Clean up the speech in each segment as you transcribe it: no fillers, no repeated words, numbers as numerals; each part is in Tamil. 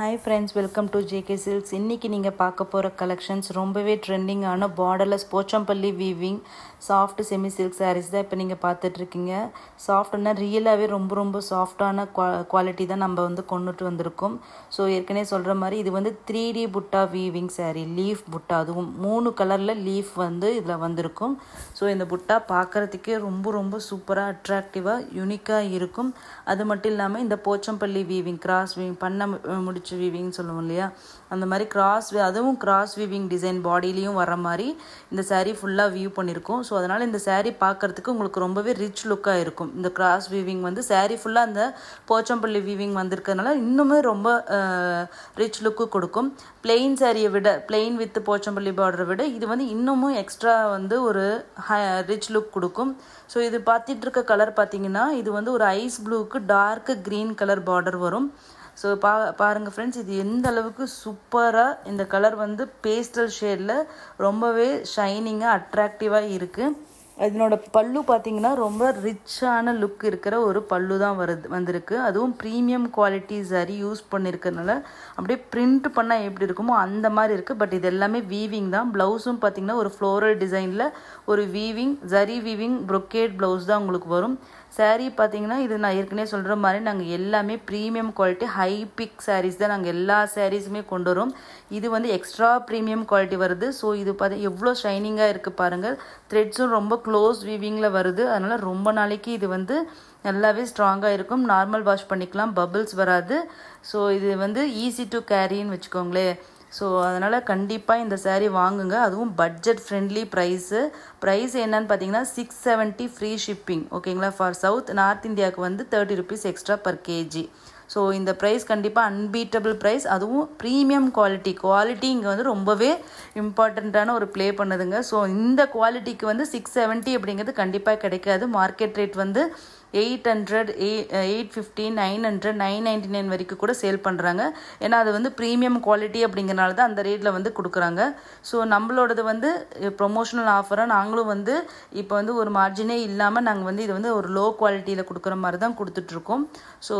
Hi friends, welcome to JK Silks. இன்னைக்கு நீங்க பார்க்க போற கலெக்ஷன்ஸ் ரொம்பவே ட்ரெண்டிங்கான borderless Pochampalli weaving soft semi silk sarees தான் இப்போ நீங்க பார்த்துட்டு இருக்கீங்க. சாஃப்ட்னா ரியலாவே ரொம்ப சாஃப்ட்டான குவாலிட்டி தான் நம்ம வந்து கொண்டுட்டு வந்திருக்கோம். ஸோ ஏற்கனவே சொல்ற மாதிரி இது வந்து 3D புட்டா வீவிங் saree, லீஃப் புட்டா, அதுவும் 3 கலர்ல லீஃப் வந்து இதுல வந்திருக்கும். ஸோ இந்த புட்டா பார்க்கறதுக்கே ரொம்ப சூப்பரா அட்ராக்டிவா யூனிக்கா இருக்கும். அது மட்டும் இல்லாம இந்த போச்சம்பள்ளி வீவிங் கிராஸ் வீவிங் பண்ண முடிச்சு வீவிங் சொல்லுவோம் இல்லையா, அந்த மாதிரி அதுவும் கிராஸ் வீவிங் டிசைன் பாடியிலையும் வர மாதிரி இந்த saree ஃபுல்லாக வியூ பண்ணியிருக்கோம். ஸோ அதனால் இந்த saree பார்க்கறதுக்கு உங்களுக்கு ரொம்பவே ரிச் லுக்காக இருக்கும். இந்த கிராஸ் வீவிங் வந்து saree ஃபுல்லாக அந்த போச்சம்பள்ளி வீவிங் வந்திருக்கிறதுனால இன்னுமே ரொம்ப ரிச் லுக்கு கொடுக்கும். பிளெயின் சாரியை விட, பிளெயின் வித் போச்சம்பள்ளி பார்டரை விட இது வந்து இன்னமும் எக்ஸ்ட்ரா வந்து ஒரு ரிச் லுக் கொடுக்கும். ஸோ இது பார்த்துட்டு இருக்க கலர் பார்த்தீங்கன்னா இது வந்து ஒரு ஐஸ் ப்ளூக்கு டார்க் க்ரீன் கலர் பார்டர் வரும். ஸோ பாருங்கள் ஃப்ரெண்ட்ஸ், இது எந்த அளவுக்கு சூப்பராக இந்த கலர் வந்து பேஸ்டல் ஷேடில் ரொம்பவே ஷைனிங்காக அட்ராக்டிவாக இருக்குது. இதனோட பல்லு பார்த்தீங்கன்னா ரொம்ப ரிச்சான லுக் இருக்கிற ஒரு பல்லு தான் வந்திருக்கு. அதுவும் ப்ரீமியம் குவாலிட்டி சரி யூஸ் பண்ணியிருக்கிறதுனால அப்படியே பிரிண்ட் பண்ணால் எப்படி இருக்குமோ அந்த மாதிரி இருக்குது. பட் இது எல்லாமே வீவிங் தான். ப்ளவுஸும் பார்த்தீங்கன்னா ஒரு ஃப்ளோரல் டிசைனில் ஒரு weaving zari weaving brocade blouse தான் உங்களுக்கு வரும். சாரீ பார்த்தீங்கன்னா இது நான் ஏற்கனவே சொல்கிற மாதிரி நாங்கள் எல்லாமே premium quality high pick sarees தான் நாங்கள் எல்லா சாரீஸுமே கொண்டு வரோம். இது வந்து எக்ஸ்ட்ரா ப்ரீமியம் குவாலிட்டி வருது. ஸோ இது எவ்வளோ ஷைனிங்காக இருக்குது பாருங்கள். த்ரெட்ஸும் ரொம்ப க்ளோஸ் வீவிங்கில் வருது. அதனால் ரொம்ப நாளைக்கு இது வந்து நல்லாவே ஸ்ட்ராங்காக இருக்கும். நார்மல் வாஷ் பண்ணிக்கலாம், பபிள்ஸ் வராது. ஸோ இது வந்து ஈஸி டு கேரின்னு வச்சுக்கோங்களேன். ஸோ அதனால் கண்டிப்பாக இந்த saree வாங்குங்க. அதுவும் பட்ஜெட் ஃப்ரெண்ட்லி ப்ரைஸ் என்னன்னு பார்த்தீங்கன்னா 670 ஃப்ரீ ஷிப்பிங். ஓகேங்களா? ஃபார் சவுத் நார்த் இந்தியாவுக்கு வந்து 30 rupees extra per KG. So இந்த ப்ரைஸ் கண்டிப்பாக அன்பீட்டபிள் ப்ரைஸ். அதுவும் ப்ரீமியம் குவாலிட்டி இங்கே வந்து ரொம்பவே இம்பார்ட்டண்ட்டான ஒரு ப்ளே பண்ணுதுங்க. ஸோ இந்த குவாலிட்டிக்கு வந்து 670 அப்படிங்கிறது கண்டிப்பாக கிடைக்காது. மார்க்கெட் ரேட் வந்து 800, 850, 900, 999 வரைக்கும் கூட சேல் பண்ணுறாங்க. ஏன்னா அது வந்து ப்ரீமியம் குவாலிட்டி அப்படிங்கிறனால தான் அந்த ரேட்டில் வந்து கொடுக்குறாங்க. ஸோ நம்மளோடது வந்து ப்ரொமோஷனல் ஆஃபராக நாங்களும் வந்து இப்போ வந்து ஒரு மார்ஜினே இல்லாமல் நாங்கள் வந்து இது வந்து ஒரு லோ குவாலிட்டியில் கொடுக்குற மாதிரி தான் கொடுத்துட்ருக்கோம். ஸோ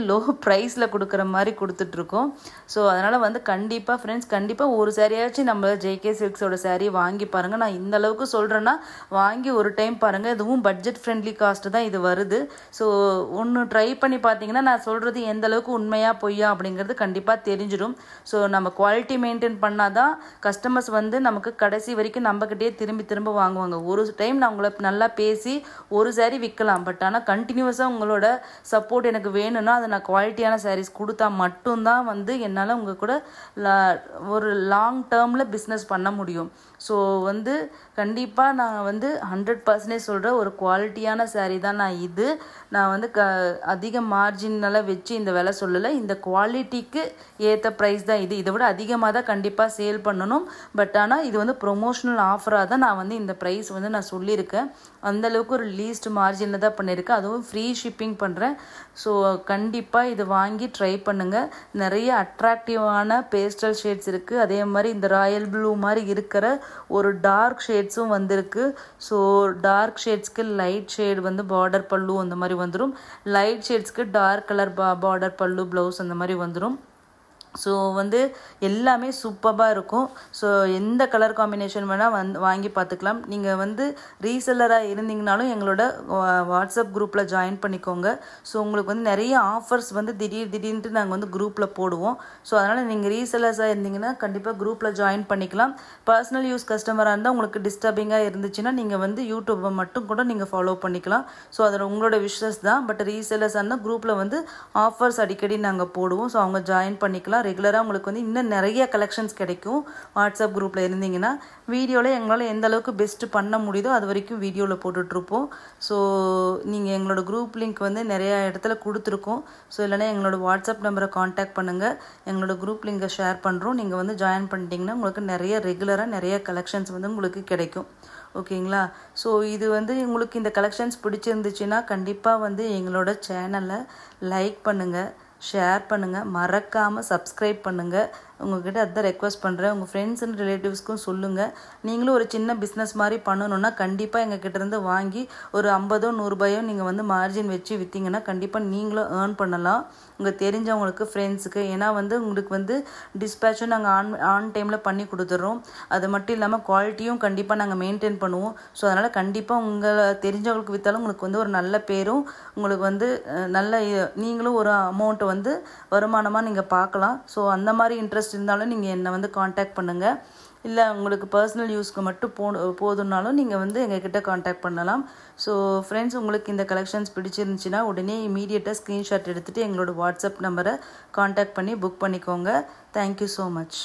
லோ ப்ரைஸில் கொடுக்குற மாதிரி கொடுத்துட்ருக்கோம். ஸோ அதனால் வந்து கண்டிப்பாக ஃப்ரெண்ட்ஸ், கண்டிப்பாக ஒரு சாரியாச்சும் நம்ம ஜேகே சில்க்ஸோட சாரீ வாங்கி பாருங்கள். நான் இந்த அளவுக்கு சொல்கிறேன்னா வாங்கி ஒரு டைம் பாருங்கள். இதுவும் பட்ஜெட் ஃப்ரெண்ட்லி காஸ்ட்டு தான் இது வருது. ஸோ ஒன்று ட்ரை பண்ணி பார்த்தீங்கன்னா நான் சொல்கிறது எந்த அளவுக்கு உண்மையாக பொய்யா அப்படிங்கிறது கண்டிப்பாக தெரிஞ்சிடும். ஸோ நம்ம குவாலிட்டி மெயின்டைன் பண்ணால் தான் கஸ்டமர்ஸ் வந்து நமக்கு கடைசி வரைக்கும் நம்மக்கிட்டே திரும்ப வாங்குவாங்க. ஒரு டைம் நான் உங்களை நல்லா பேசி ஒரு சாரீ விற்கலாம், பட் ஆனால் கண்டினியூஸாக உங்களோட சப்போர்ட் எனக்கு வேணும்னா அதை நான் குவாலிட்டியான சாரீஸ் கொடுத்தா மட்டும்தான் வந்து என்னால் உங்கள் கூட ஒரு லாங் டேர்மில் பிஸ்னஸ் பண்ண முடியும். ஸோ வந்து கண்டிப்பாக நான் வந்து 100% சொல்கிறேன், ஒரு குவாலிட்டியான சாரீ தான் நான் வந்து அதிக மார்ஜினால் வச்சு இந்த விலை சொல்லலை. இந்த குவாலிட்டிக்கு ஏற்ற ப்ரைஸ் தான் இதை விட அதிகமாக தான் கண்டிப்பாக சேல் பண்ணணும். பட் ஆனால் இது வந்து ப்ரொமோஷனல் ஆஃபராக தான் நான் வந்து இந்த ப்ரைஸ் வந்து நான் சொல்லியிருக்கேன். அந்தளவுக்கு ஒரு லீஸ்ட் மார்ஜினில் தான் பண்ணியிருக்கேன். அதுவும் ஃப்ரீ ஷிப்பிங் பண்ணுறேன். ஸோ கண்டிப்பாக இது வாங்கி ட்ரை பண்ணுங்கள். நிறைய அட்ராக்டிவான பேஸ்டல் ஷேட்ஸ் இருக்குது. அதே மாதிரி இந்த ராயல் ப்ளூ மாதிரி இருக்கிற ஒரு டார்க் ஷேட்ஸும் வந்திருக்கு. ஸோ டார்க் ஷேட்ஸ்க்கு லைட் ஷேட் வந்து பார்டர் பல்லு அந்த மாதிரி வந்துடும். லைட் ஷேட்ஸ்க்கு டார்க் கலர் பார்டர் பல்லு ப்ளவுஸ் அந்த மாதிரி வந்துடும். ஸோ வந்து எல்லாமே சூப்பராக இருக்கும். ஸோ எந்த கலர் காம்பினேஷன் வேணால் வாங்கி பார்த்துக்கலாம். நீங்கள் வந்து ரீசெல்லராக இருந்தீங்கனாலும் எங்களோட வாட்ஸ்அப் குரூப்பில் ஜாயின் பண்ணிக்கோங்க. ஸோ உங்களுக்கு வந்து நிறைய ஆஃபர்ஸ் வந்து திடீர்னு நாங்கள் வந்து குரூப்பில் போடுவோம். ஸோ அதனால் நீங்கள் ரீசெல்லர்ஸாக இருந்தீங்கன்னா கண்டிப்பாக குரூப்பில் ஜாயின் பண்ணிக்கலாம். பர்சனல் யூஸ் கஸ்டமராக இருந்தால் உங்களுக்கு டிஸ்டர்பிங்காக இருந்துச்சுன்னா நீங்கள் வந்து யூடியூப்பை மட்டும் கூட நீங்கள் ஃபாலோ பண்ணிக்கலாம். ஸோ அதில் உங்களோட விஷஸ் தான். பட் ரீசெல்லர்ஸாக இருந்தால் குரூப்பில் வந்து ஆஃபர்ஸ் அடிக்கடி நாங்கள் போடுவோம். ஸோ அவங்க ஜாயின் பண்ணிக்கலாம். ரெகுலராக உங்களுக்கு வந்து இன்னும் நிறைய கலெக்ஷன்ஸ் கிடைக்கும். வாட்ஸ்அப் குரூப்பில் இருந்தீங்கன்னா வீடியோவில் எங்களால் எந்த அளவுக்கு பெஸ்ட்டு பண்ண முடியுதோ அது வரைக்கும் வீடியோவில் போட்டுட்ருப்போம். ஸோ நீங்கள் எங்களோட குரூப் லிங்க் வந்து நிறையா இடத்துல கொடுத்துருக்கோம். ஸோ இல்லைனா எங்களோட வாட்ஸ்அப் நம்பரை காண்டாக்ட் பண்ணுங்கள், எங்களோட குரூப் லிங்கை ஷேர் பண்ணுறோம். நீங்கள் வந்து ஜாயின் பண்ணிட்டீங்கன்னா உங்களுக்கு ரெகுலராக நிறைய கலெக்ஷன்ஸ் வந்து உங்களுக்கு கிடைக்கும். ஓகேங்களா? ஸோ இது வந்து உங்களுக்கு இந்த கலெக்ஷன்ஸ் பிடிச்சிருந்துச்சுன்னா கண்டிப்பாக வந்து எங்களோட சேனலை லைக் பண்ணுங்கள், ஷேர் பண்ணுங்கள், மறக்காமல் சப்ஸ்கிரைப் பண்ணுங்கள். உங்ககிட்ட அதான் ரெக்வஸ்ட் பண்ணுறேன். உங்கள் ஃப்ரெண்ட்ஸ் அண்ட் ரிலேட்டிவ்ஸ்க்கும் சொல்லுங்கள். நீங்களும் ஒரு சின்ன பிஸ்னஸ் மாதிரி பண்ணணுன்னா கண்டிப்பாக எங்கள் கிட்டேருந்து வாங்கி ஒரு 50 100 நீங்கள் வந்து மார்ஜின் வச்சு விற்றீங்கன்னா கண்டிப்பாக நீங்களும் ஏர்ன் பண்ணலாம் உங்கள் தெரிஞ்சவங்களுக்கு, ஃப்ரெண்ட்ஸுக்கு. ஏன்னா வந்து உங்களுக்கு வந்து டிஸ்பேச்சும் நாங்கள் ஆன் டைமில் பண்ணி கொடுத்துட்றோம். அது மட்டும் இல்லாமல் குவாலிட்டியும் கண்டிப்பாக நாங்கள் மெயின்டைன் பண்ணுவோம். ஸோ அதனால் கண்டிப்பாக உங்களை தெரிஞ்சவங்களுக்கு விற்றாலும் உங்களுக்கு வந்து ஒரு நல்ல பேரும், உங்களுக்கு வந்து நல்ல நீங்களும் ஒரு அமௌண்ட்டை வந்து வருமானமாக நீங்கள் பார்க்கலாம். ஸோ அந்த மாதிரி இன்ட்ரெஸ்ட் இருந்தாலும் நீங்கள் என்னை வந்து காண்டாக்ட் பண்ணுங்கள். இல்லை உங்களுக்கு பர்சனல் யூஸ்க்கு மட்டும் போதுன்னாலும் நீங்கள் வந்து எங்ககிட்ட காண்டாக்ட் பண்ணலாம். ஸோ ஃப்ரெண்ட்ஸ், உங்களுக்கு இந்த கலெக்ஷன்ஸ் பிடிச்சிருந்துச்சின்னா உடனே இமீடியட்டாக ஸ்க்ரீன்ஷாட் எடுத்துகிட்டு எங்களோட வாட்ஸ்அப் நம்பரை காண்டாக்ட் பண்ணி புக் பண்ணிக்கோங்க. Thank you so much.